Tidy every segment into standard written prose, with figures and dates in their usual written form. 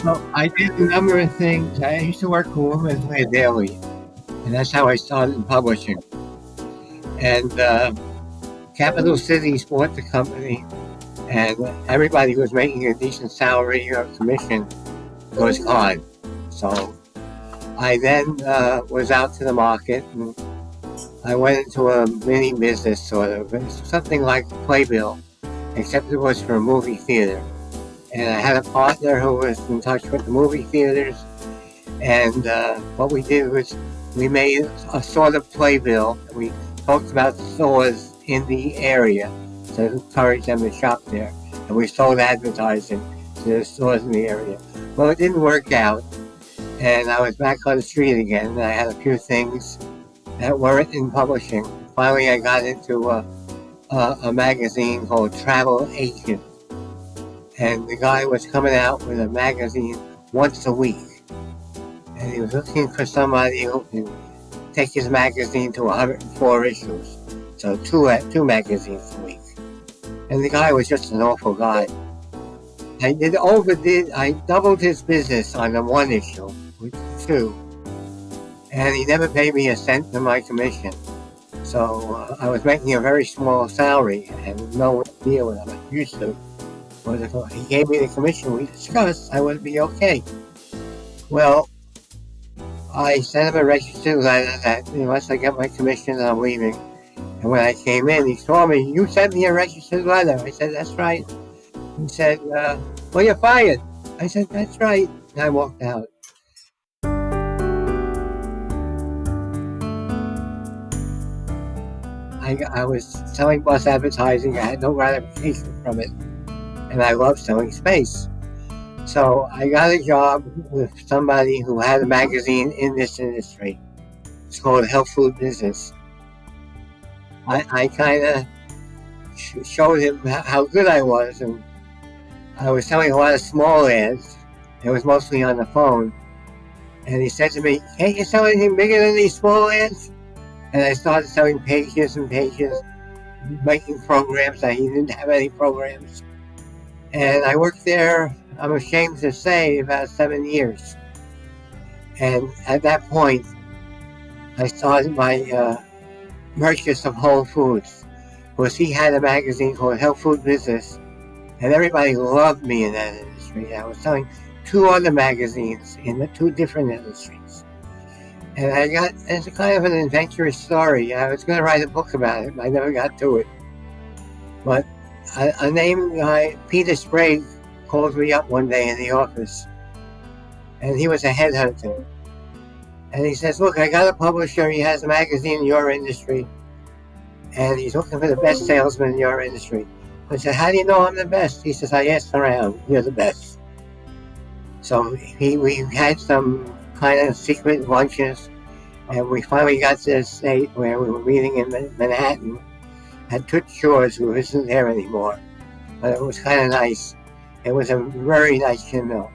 Well, I did a number of things. I used to work for Women's Wear Daily, and that's how I started in publishing. And Capital Cities bought the company, and everybody who was making a decent salary or commission was gone. So I then was out to the market, and I went into a mini business, sort of. It's something like a playbill, except it was for a movie theater. And I had a partner who was in touch with the movie theaters. And what we did was we made a sort of playbill. We talked about the stores in the area to encourage them to shop there. And we sold advertising to the stores in the area. Well, it didn't work out. And I was back on the street again. And I had a few things that weren't in publishing. Finally, I got into a magazine called Travel Agent. And the guy was coming out with a magazine once a week. And he was looking for somebody who can take his magazine to 104 issues. So two magazines a week. And the guy was just an awful guy. I doubled his business on the one issue, which is two. And he never paid me a cent for my commission. So I was making a very small salary and no idea what I was used to. But if he gave me the commission we discussed, I would be okay. Well, I sent him a registered letter that unless I get my commission, I'm leaving. And when I came in, he told me, "You sent me a registered letter." I said, "That's right." He said, "Well, you're fired." I said, "That's right." And I walked out. I was selling bus advertising. I had no gratification from it. And I love selling space. So I got a job with somebody who had a magazine in this industry. It's called Health Food Business. I kind of showed him how good I was, and I was selling a lot of small ads. It was mostly on the phone. And he said to me, "Can't you sell anything bigger than these small ads?" And I started selling pages and pages, making programs that he didn't have any programs. And I worked there, I'm ashamed to say, about 7 years. And at that point, I started my purchase of Whole Foods, because he had a magazine called Health Food Business, and everybody loved me in that industry. I was selling 2 other magazines in the 2 different industries. And it's a kind of an adventurous story. I was going to write a book about it, but I never got to it. But a named guy, Peter Sprague, called me up one day in the office, and he was a headhunter. And he says, "Look, I got a publisher. He has a magazine in your industry, and he's looking for the best salesman in your industry." I said, "How do you know I'm the best?" He says, "I asked around. You're the best." So we had some kind of secret lunches, and we finally got to the state where we were meeting in Manhattan at Toots Shores, who isn't there anymore. But it was kind of nice. It was a very nice gin mill,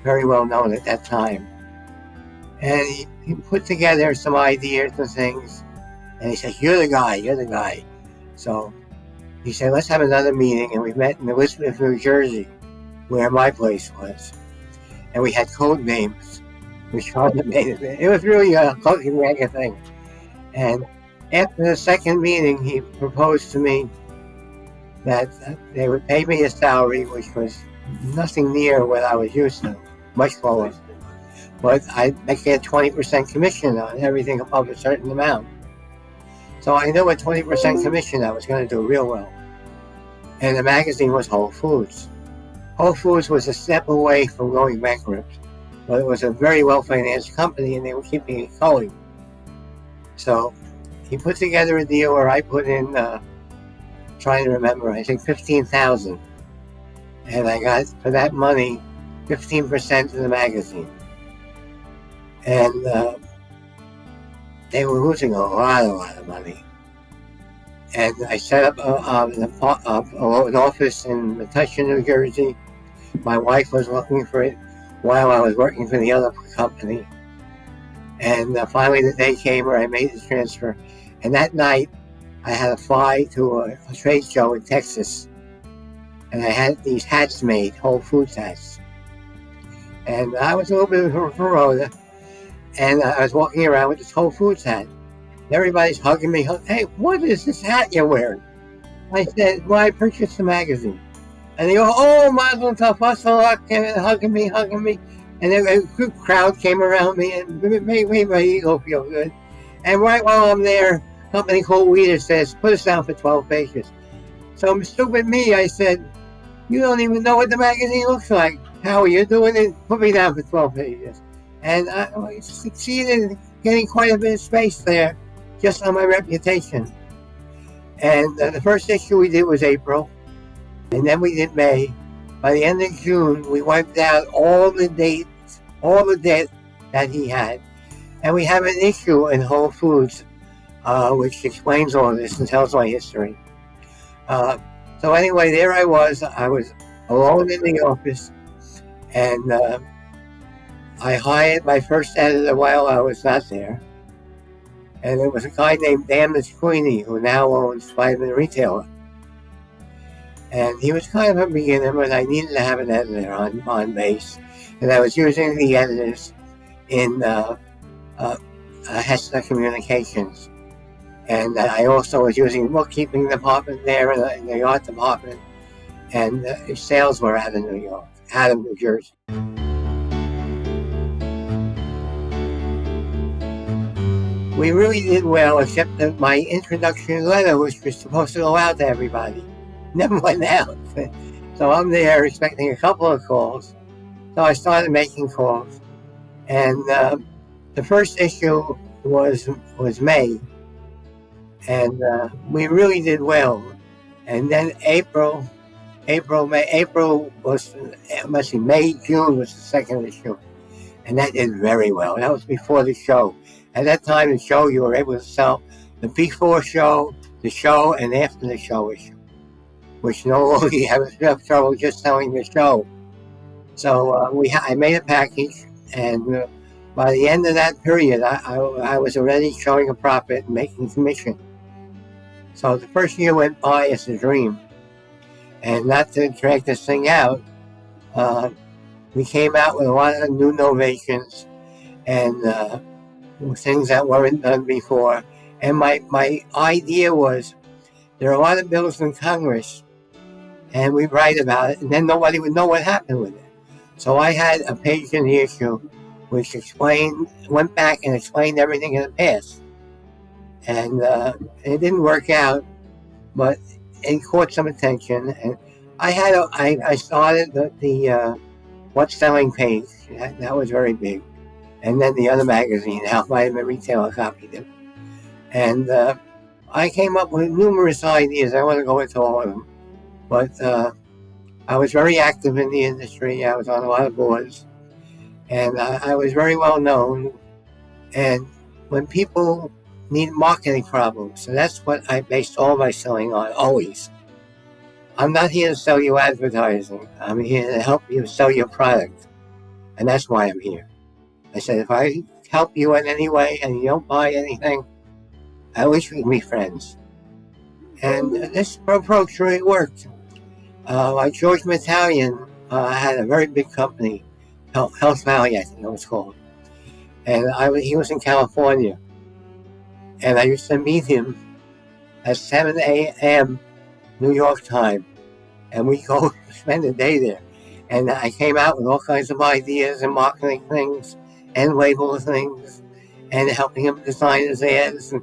very well known at that time. And he put together some ideas and things, and he said, you're the guy. So he said, let's have another meeting, and we met in Elizabeth, New Jersey, where my place was. And we had code names. We tried to make it. It was really a cooking ragga thing. And after the second meeting, he proposed to me that they would pay me a salary, which was nothing near what I was used to, much lower. But I get 20% commission on everything above a certain amount. So I knew at 20% commission I was going to do real well. And the magazine was Whole Foods. Whole Foods was a step away from going bankrupt, but it was a very well-financed company, and they were keeping it going. So he put together a deal where I put in, trying to remember, I think $15,000. And I got, for that money, 15% of the magazine. And they were losing a lot of money. And I set up an office in Metuchen, New Jersey. My wife was looking for it while I was working for the other company. And finally the day came where I made the transfer. And that night, I had to fly to a trade show in Texas. And I had these hats made, Whole Foods hats. And I was a little bit of a Verona, and I was walking around with this WholeFoods hat. Everybody's hugging me. Hey, what is this hat you're wearing? I said, well, I purchased the magazine. And they go, oh, Mazel Tov, hugging me. And then a good crowd came around me and made my ego feel good. And right while I'm there, a company called Wainer says, put us down for 12 pages. So stupid me, I said, you don't even know what the magazine looks like. How are you doing it? Put me down for 12 pages. And I succeeded in getting quite a bit of space there just on my reputation. And the first issue we did was April, and then we did May. By the end of June, we wiped out all the debt that he had. And we have an issue in Whole Foods which explains all this and tells my history. So anyway, there I was alone in the office, and I hired my first editor while I was not there. And it was a guy named Dan Queenie, who now owns Vitamin Retailer. And he was kind of a beginner, but I needed to have an editor on base. And I was using the editors in Hester Communications. And I also was using the bookkeeping department there in the art department. And sales were out of New Jersey. We really did well, except that my introduction letter, which was supposed to go out to everybody, never went out. So I'm there expecting a couple of calls. So I started making calls. And the first issue was May. And we really did well. And then April was, May, June was the second issue. And that did very well. That was before the show. At that time, the show, you were able to sell the before show, the show, and after the show issue, which no longer you have enough trouble just selling the show. So I made a package, and by the end of that period, I was already showing a profit and making commission. So the first year went by as a dream. And not to drag this thing out, we came out with a lot of new innovations and things that weren't done before. And my idea was, there are a lot of bills in Congress, and we write about it, and then nobody would know what happened with it. So I had a page in the issue which went back and explained everything in the past. And it didn't work out, but it caught some attention. And I started the What's Selling page. That was very big. And then the other magazine, Vitamin Retailer, copied it. And I came up with numerous ideas. I want to go into all of them. But I was very active in the industry. I was on a lot of boards. And I was very well known. And when people need marketing problems, so that's what I based all my selling on, always. I'm not here to sell you advertising. I'm here to help you sell your product. And that's why I'm here. I said, if I help you in any way and you don't buy anything, at least we can be friends. And this approach really worked. Like George Metallian had a very big company, Health Valley, I think it was called. And he was in California. And I used to meet him at 7 a.m. New York time. And we go spend a day there. And I came out with all kinds of ideas and marketing things and label things and helping him design his ads.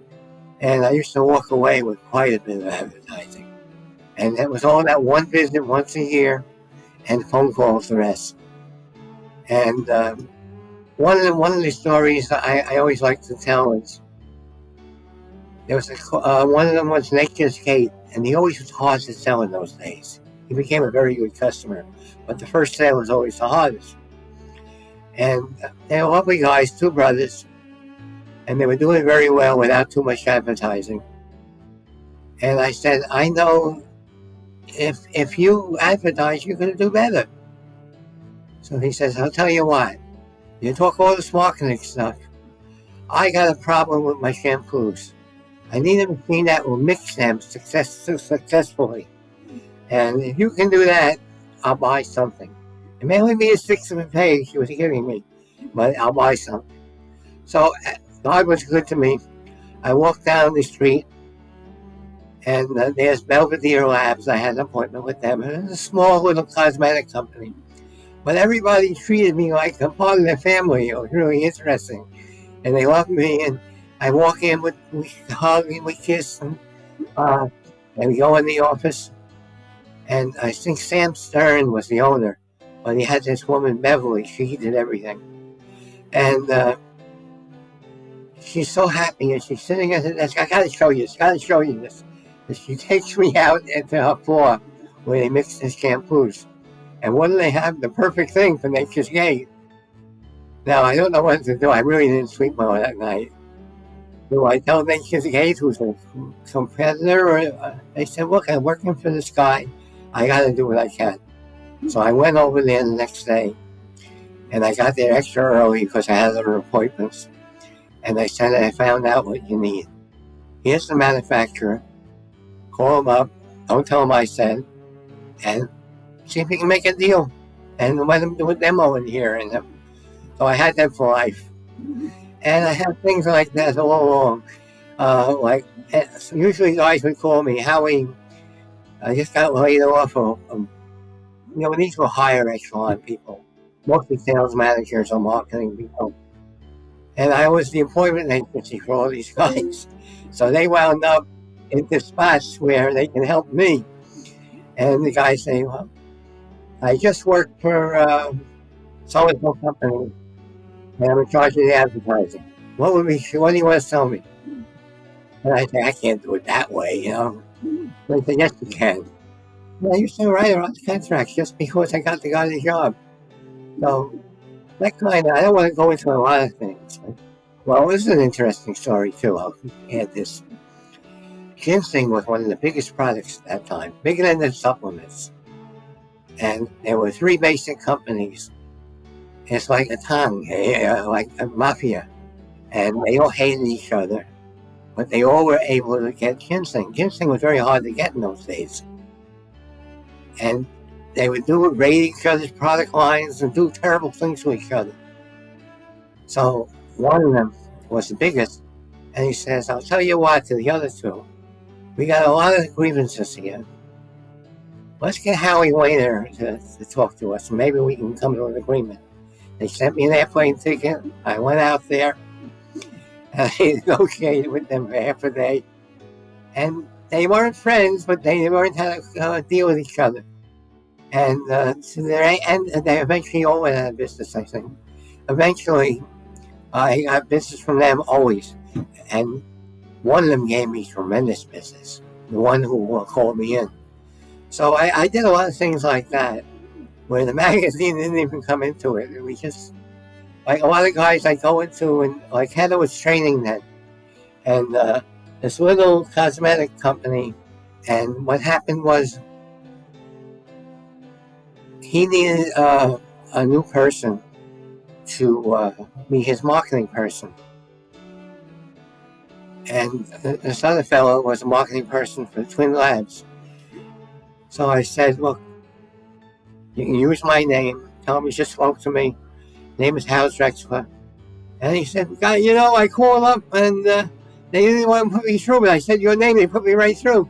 And I used to walk away with quite a bit of advertising. And it was all that one visit once a year and phone calls the rest. And one of the stories I always like to tell is, there was one of them was Nature's Gate, and he always was hard to sell in those days. He became a very good customer, but the first sale was always the hardest. And they were lovely guys, two brothers, and they were doing very well without too much advertising. And I said, I know if you advertise, you're going to do better. So he says, I'll tell you what, you talk all this marketing stuff. I got a problem with my shampoos. I need a machine that will mix them successfully. And if you can do that, I'll buy something. It may only be a sixth of a page she was giving me, but I'll buy some. So God was good to me. I walked down the street, and there's Belvedere Labs. I had an appointment with them. It was a small little cosmetic company. But everybody treated me like a part of their family. It was really interesting. And they loved me. And I walk in, we hug and we kiss. And we go in the office. And I think Sam Stern was the owner. But he had this woman, Beverly. She did everything. And she's so happy. And she's sitting at the desk. I got to show you this. And she takes me out into her floor where they mix the shampoos. And what do they have? The perfect thing for Nature's Gate. Now, I don't know what to do. I really didn't sleep well that night. Do I tell Nature's Gate, who's a competitor? Or, they said, look, I'm working for this guy. I got to do what I can. So I went over there the next day. And I got there extra early because I had other appointments. And I said, I found out what you need. Here's the manufacturer. Call him up. Don't tell him I said. And see if we can make a deal and let them do a demo in here. And so I had that for life. And I have things like that all along. Usually guys would call me, Howie, I just got laid off. These were higher echelon people, mostly sales managers or marketing people. And I was the employment agency for all these guys. So they wound up into spots where they can help me. And the guys say, well, I just worked for so-and-so company, and I'm in charge of the advertising. What do you want to sell me? And I say, I can't do it that way, And they say, yes, you can. And I used to write around the contracts just because I got the guy the job. So that kind of, I don't want to go into a lot of things. Well, this is an interesting story, too. I'll add this. Ginseng was one of the biggest products at that time, bigger than the supplements. And there were three basic companies. It's like a tongue, like a mafia. And they all hated each other. But they all were able to get ginseng. Ginseng was very hard to get in those days. And they would raid each other's product lines and do terrible things to each other. So one of them was the biggest. And he says, I'll tell you what, to the other two, we got a lot of grievances here. Let's get Howie Wainer to talk to us. Maybe we can come to an agreement. They sent me an airplane ticket. I went out there. And I negotiated with them for half a day. And they weren't friends, but they learned how to deal with each other. And they eventually all went out of business, I think. Eventually, I got business from them always. And one of them gave me tremendous business. The one who called me in. So I did a lot of things like that, where the magazine didn't even come into it. We just, like a lot of guys I go into, and like Heather was training then. And this little cosmetic company, and what happened was he needed a new person to be his marketing person. And this other fellow was a marketing person for Twin Labs. So I said, look, you can use my name. Tell him he just spoke to me. Name is Hal Drexler. And he said, I called up and they didn't want to put me through, but I said your name, they put me right through.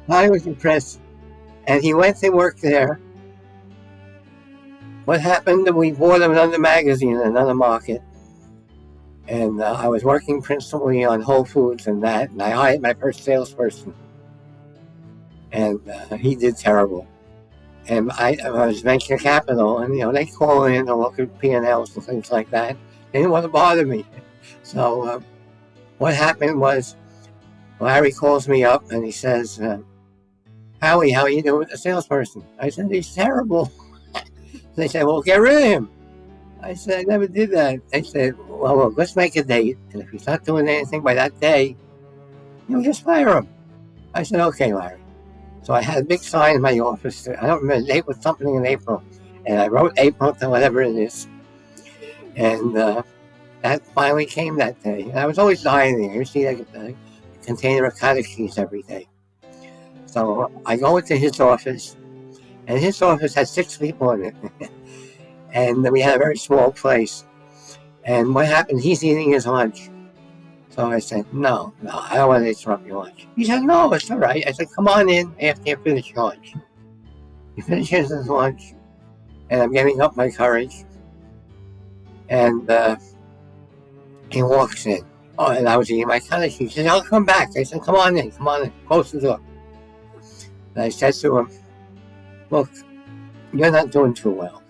I was impressed. And he went to work there. What happened? We bought him another magazine in another market. And I was working principally on WholeFoods and that. And I hired my first salesperson. And he did terrible. And I was venture capital, and they call in and look at P&Ls and things like that. They didn't want to bother me. So what happened was Larry calls me up and he says, Howie, how are you doing with the salesperson? I said, he's terrible. They said, well, get rid of him. I said, I never did that. They said, well, let's make a date. And if he's not doing anything by that day, you'll just fire him. I said, okay, Larry. So I had a big sign in my office. I don't remember, the date was something in April. And I wrote April to whatever it is. And that finally came that day. And I was always dying there. You see a container of cottage cheese every day. So I go into his office. And his office had 6 people in it. And we had a very small place. And what happened, he's eating his lunch. So I said, no, I don't want to interrupt your lunch. He said, no, it's all right. I said, come on in after you finish your lunch. He finishes his lunch, and I'm getting up my courage. And he walks in. Oh, and I was eating my cottage. He said, I'll come back. I said, come on in, close the door. And I said to him, look, you're not doing too well.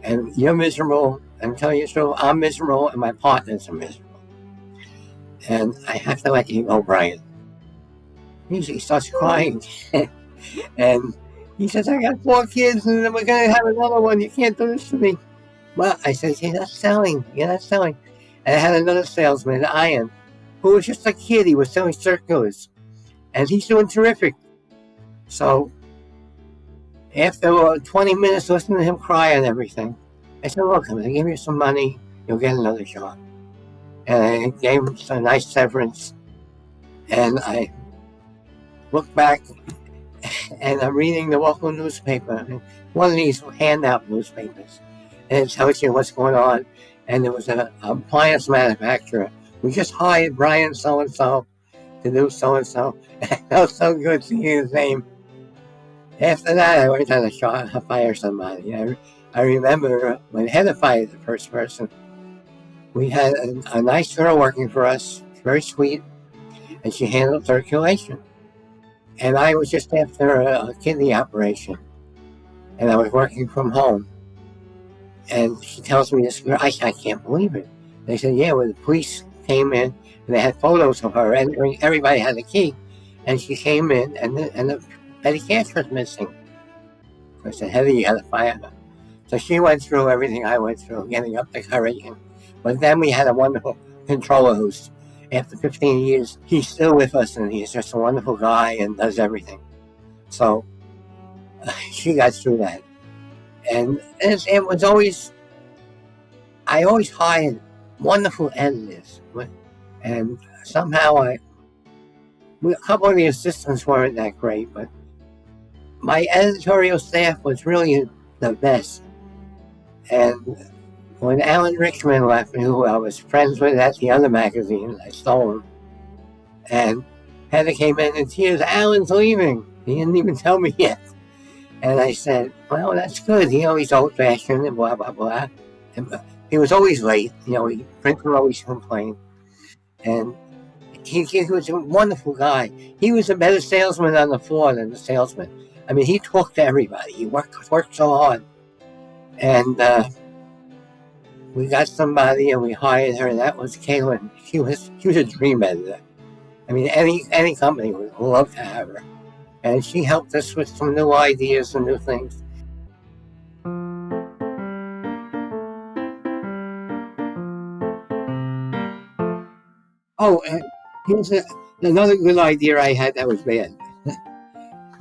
And you're miserable. I'm telling you the truth, I'm miserable, and my partners are miserable. And I have to let you go, Brian. He starts crying. And he says, I got 4 kids, and then we're going to have another one. You can't do this to me. Well, I said, you're not selling. And I had another salesman, Ian, who was just a kid. He was selling circulars. And he's doing terrific. So after 20 minutes listening to him cry and everything, I said, look, I'm going to give you some money. You'll get another job. And I gave him a nice severance. And I look back, and I'm reading the local newspaper, one of these handout newspapers, and it tells you what's going on. And there was an appliance manufacturer who just hired Brian so-and-so to do so-and-so. It felt so good seeing his name. After that, I went on to fire somebody. I remember when Heather fired the first person, we had a nice girl working for us, very sweet, and she handled circulation. And I was just after a kidney operation, and I was working from home. And she tells me this girl, I can't believe it. They said, yeah, well, the police came in, and they had photos of her, and everybody had a key. And she came in, and the petty cash was missing. So I said, Heather, you got to fire her. So she went through everything I went through, getting up the courage. But then we had a wonderful controller who's, after 15 years, he's still with us, and he's just a wonderful guy and does everything. So she got through that. And it was always, I always hired wonderful editors. And somehow a couple of the assistants weren't that great, but my editorial staff was really the best. And when Alan Richmond left, who I was friends with at the other magazine, I stole him. And Heather came in tears, Alan's leaving. He didn't even tell me yet. And I said, well, that's good. He's old-fashioned and blah, blah, blah. And he was always late. Printer always complained. And he was a wonderful guy. He was a better salesman on the floor than the salesman. I mean, he talked to everybody. He worked so hard. And we got somebody, and we hired her, and that was Kaylynn. She was a dream editor. I mean, any company would love to have her. And she helped us with some new ideas and new things. Oh, here's another good idea I had that was bad.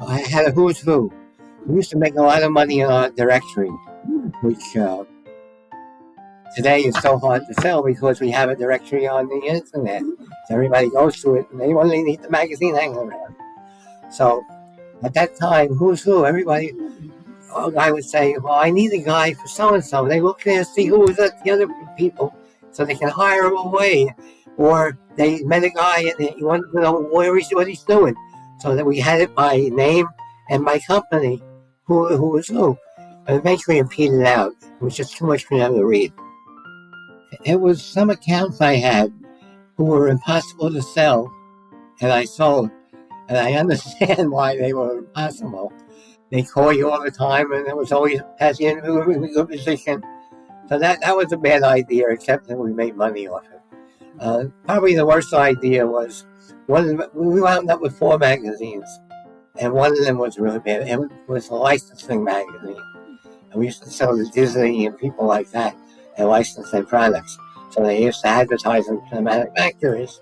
I had a who's who. We used to make a lot of money on our directory, which today is so hard to sell because we have a directory on the internet. So everybody goes to it, and they only need the magazine hanging around. So at that time, who's who, everybody, I would say, well, I need a guy for so-and-so. They look there to see who was at the other people so they can hire him away. Or they met a guy and they wanted to know what he's doing. So that we had it by name and by company, who was who. But eventually it petered out. It was just too much for them to read. It was some accounts I had who were impossible to sell, and I sold. And I understand why they were impossible. They call you all the time, and it was always as the interview in a good position. So that was a bad idea, except that we made money off it. Probably the worst idea was we wound up with 4 magazines, and one of them was really bad. It was a licensing magazine, and we used to sell to Disney and people like that and license their products. So they used to advertise them to the manufacturers,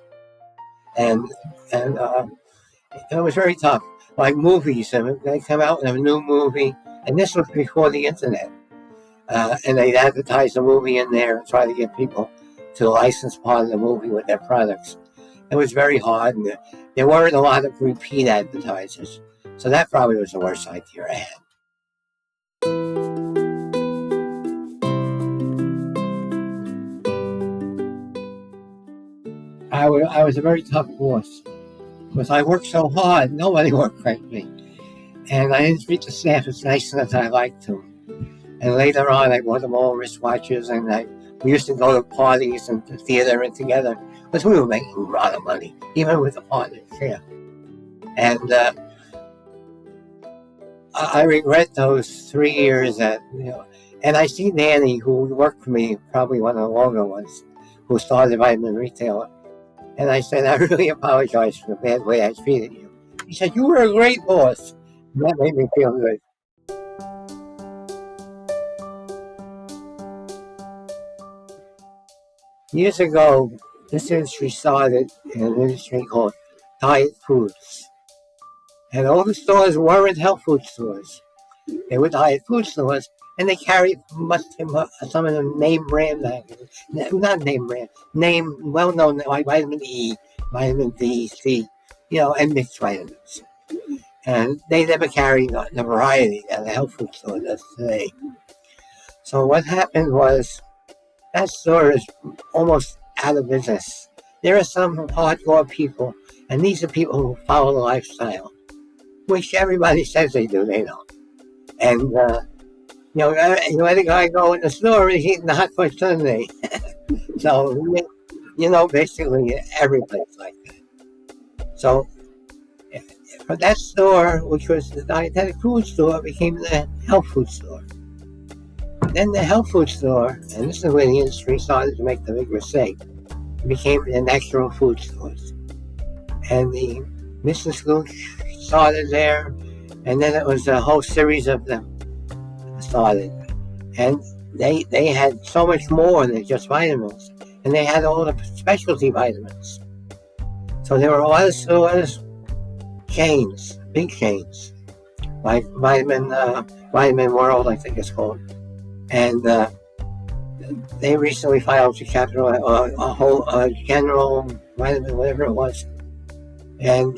and it was very tough. Like movies, they come out with a new movie, and this was before the internet, and they'd advertise the movie in there and try to get people to license part of the movie with their products. It was very hard, and there weren't a lot of repeat advertisers. So that probably was the worst idea I had. I was a very tough boss because I worked so hard. Nobody worked like me. And I didn't treat the staff as nice as I liked to. And later on, I bought them all wristwatches, and we used to go to parties and the theater and together because we were making a lot of money, even with the partners. Yeah. And I regret those 3 years and I see Nanny, who worked for me, probably one of the longer ones, who started Vitamin Retailer. And I said, I really apologize for the bad way I treated you. He said, you were a great boss. And that made me feel good. Years ago, this industry started in an industry called diet foods. And all the stores weren't health food stores. They were diet food stores, and they carried some of the name brand magazines. Not name brand, name well-known, like vitamin E, vitamin D, C, and mixed vitamins. And they never carried the variety that the health food store does today. So what happened was that store is almost out of business. There are some hardcore people, and these are people who follow the lifestyle, which everybody says they do, they don't. And, you let a guy go in the store and he's eating the hot fudge sundae. So, basically everybody's like that. So, from that store, which was the dietetic food store, became the health food store. Then the health food store, and this is where the industry started to make the big mistake, became the natural food stores. And the business school started there, and then it was a whole series of them started. And they had so much more than just vitamins, and they had all the specialty vitamins. So there were a lot of stores, chains, big chains, like Vitamin World, I think it's called. And they recently filed for capital, a whole general vitamin, whatever it was. And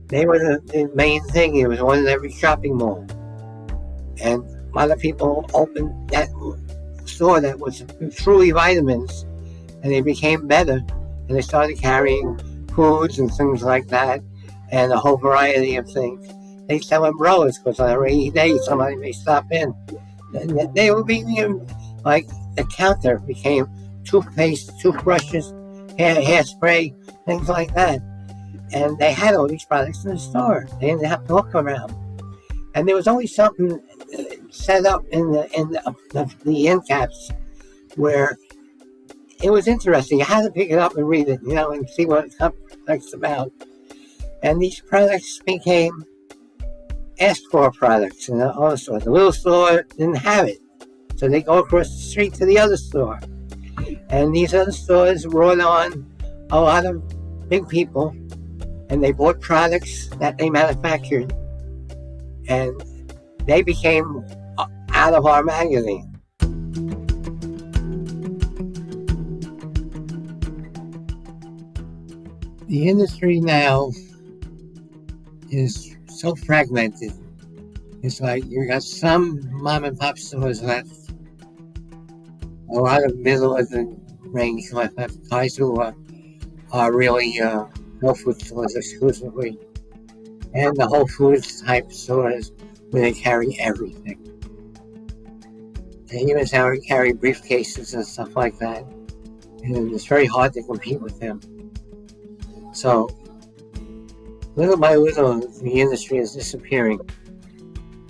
they were the main thing. It was one in every shopping mall. And a lot of people opened that store that was truly vitamins, and they became better. And they started carrying foods and things like that, and a whole variety of things. They sell umbrellas because on a rainy day somebody may stop in. And they were being like the counter became toothpaste, toothbrushes, hairspray, things like that. And they had all these products in the store. They didn't have to look around. And there was always something set up in the end caps where it was interesting. You had to pick it up and read it, and see what it's about. And these products became asked for products in the other store. The little store didn't have it, so they go across the street to the other store. And these other stores brought on a lot of big people, and they bought products that they manufactured, and they became out of our magazine. The industry now is so fragmented. It's like you got some mom and pop stores left, a lot of middle of the range left, guys who are really health food stores exclusively, and the Whole Foods type stores where they carry everything. They even carry briefcases and stuff like that, and it's very hard to compete with them. So, little by little, the industry is disappearing.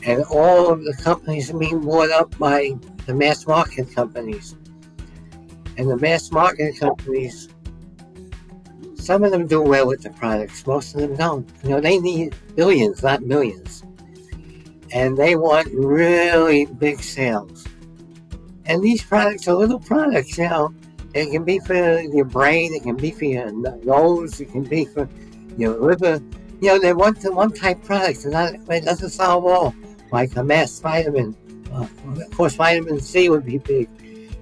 And all of the companies are being bought up by the mass market companies. And the mass market companies, some of them do well with the products, most of them don't. They need billions, not millions. And they want really big sales. And these products are little products, It can be for your brain, it can be for your nose, it can be for your liver. They're one type products, and it doesn't solve all, like a mass vitamin. Of course, vitamin C would be big,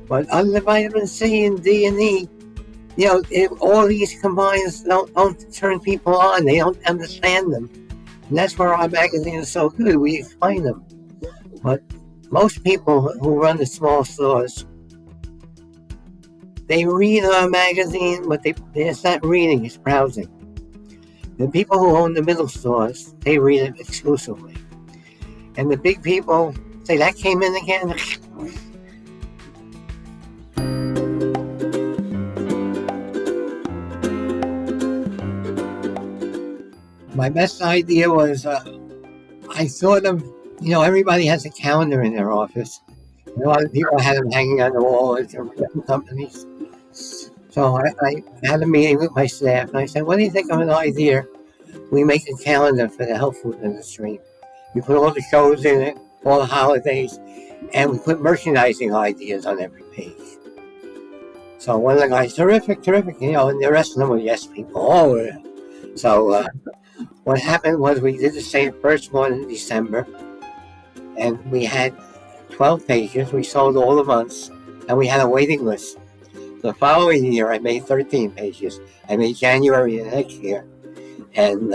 but other than vitamin C and D and E, all these combines don't turn people on. They don't understand them. And that's where our magazine is so good. We explain them. But most people who run the small stores, They read our magazine, but it's not reading, it's browsing. The people who own the middle stores, they read it exclusively. And the big people say, that came in again. My best idea was, I thought of, everybody has a calendar in their office. A lot of people had them hanging on the wall at different companies. So I had a meeting with my staff, and I said, what do you think of an idea? We make a calendar for the health food industry. We put all the shows in it, all the holidays, and we put merchandising ideas on every page. So one of the guys, terrific, and the rest of them were yes people. So what happened was we did the first one in December, and we had 12 pages. We sold all the months, and we had a waiting list. The following year, I made 13 pages. I made January the next year, and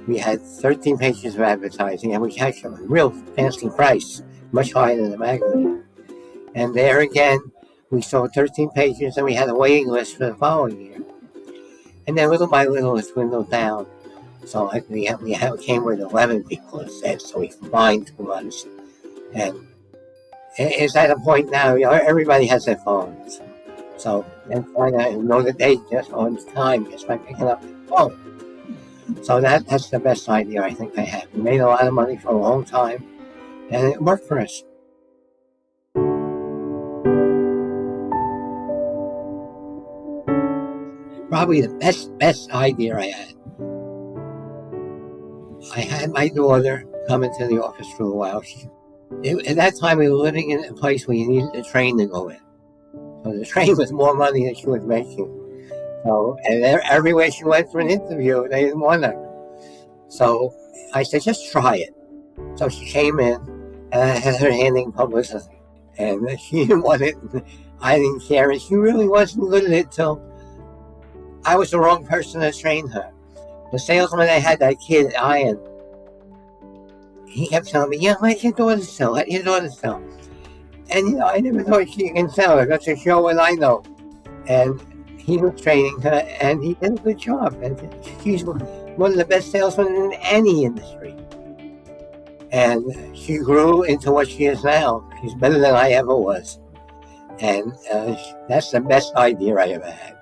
we had 13 pages of advertising, and we charged a real fancy price, much higher than the magazine. And there again, we sold 13 pages, and we had a waiting list for the following year. And then little by little, it dwindled down. So we came with 11 people instead, so we combined 2 months. And it's at a point now, everybody has their phones. So that's why I know that they just on time just by picking up the phone. So that's the best idea I think I had. We made a lot of money for a long time, and it worked for us. Probably the best idea I had. I had my daughter come into the office for a while. At that time, we were living in a place where you needed a train to go in. So the train was more money than she was making. So, and everywhere she went for an interview, they didn't want her. So I said, just try it. So she came in, and I had her handing publicity. And she didn't want it, and I didn't care. And she really wasn't good at it till I was the wrong person to train her. The salesman I had, that kid, Ian, he kept telling me, let your daughter sell. And, I never thought she can sell her. That's a show what I know. And he was training her, and he did a good job. And she's one of the best salesmen in any industry. And she grew into what she is now. She's better than I ever was. And that's the best idea I ever had.